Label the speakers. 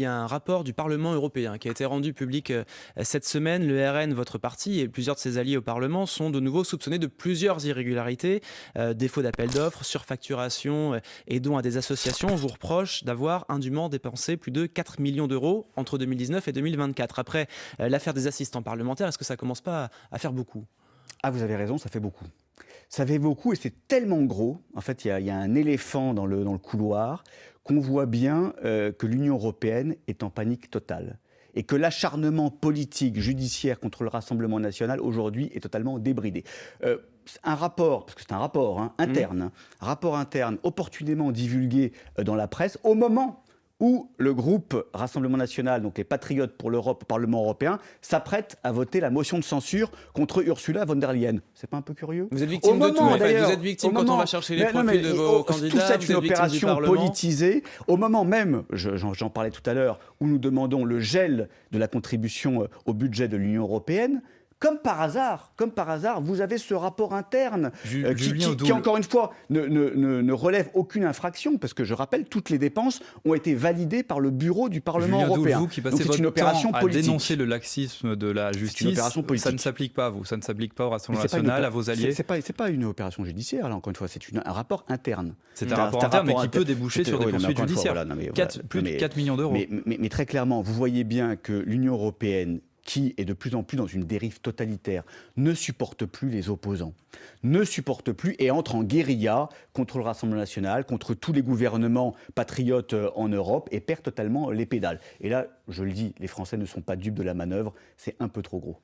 Speaker 1: Il y a un rapport du Parlement européen qui a été rendu public cette semaine. Le RN, votre parti, et plusieurs de ses alliés au Parlement sont de nouveau soupçonnés de plusieurs irrégularités, défaut d'appel d'offres, surfacturation et dons à des associations. On vous reproche d'avoir indûment dépensé plus de 4 millions d'euros entre 2019 et 2024. Après l'affaire des assistants parlementaires, est-ce que ça commence pas à faire beaucoup?
Speaker 2: Ah, vous avez raison, ça fait beaucoup. Ça fait beaucoup et c'est tellement gros. En fait, il y a un éléphant dans le couloir qu'on voit bien que l'Union européenne est en panique totale. Et que l'acharnement politique, judiciaire contre le Rassemblement national aujourd'hui est totalement débridé. Un rapport, parce que c'est un rapport interne, un rapport interne opportunément divulgué dans la presse au moment où le groupe Rassemblement national, donc les Patriotes pour l'Europe au Parlement européen, s'apprête à voter la motion de censure contre Ursula von der Leyen. C'est pas un peu curieux?
Speaker 1: Vous êtes victime de tout, en fait. Vous êtes victime quand on va chercher les profils de vos candidats.
Speaker 2: Tout ça est
Speaker 1: vous
Speaker 2: une
Speaker 1: êtes victime du
Speaker 2: opération
Speaker 1: Parlement.
Speaker 2: politisée. Au moment même, j'en parlais tout à l'heure, où nous demandons le gel de la contribution au budget de l'Union européenne, comme par hasard, vous avez ce rapport interne qui, encore une fois, ne relève aucune infraction, parce que je rappelle, toutes les dépenses ont été validées par le bureau du Parlement européen.
Speaker 3: Vous qui
Speaker 2: Donc
Speaker 3: passez
Speaker 2: c'est une
Speaker 3: votre
Speaker 2: opération
Speaker 3: temps à
Speaker 2: politique.
Speaker 3: dénoncer le laxisme de la justice,
Speaker 2: opération politique.
Speaker 3: ça ne s'applique pas à vous, ça ne s'applique pas au Rassemblement
Speaker 2: Mais c'est pas une
Speaker 3: national, à vos alliés.
Speaker 2: C'est pas une opération judiciaire, là, encore une fois, c'est un rapport interne.
Speaker 3: C'est un rapport interne, mais qui peut déboucher sur des poursuites judiciaires. Plus de 4 millions d'euros.
Speaker 2: Mais très clairement, vous voyez bien que l'Union européenne, qui est de plus en plus dans une dérive totalitaire, ne supporte plus les opposants, ne supporte plus et entre en guérilla contre le Rassemblement national, contre tous les gouvernements patriotes en Europe et perd totalement les pédales. Et là, je le dis, les Français ne sont pas dupes de la manœuvre, c'est un peu trop gros.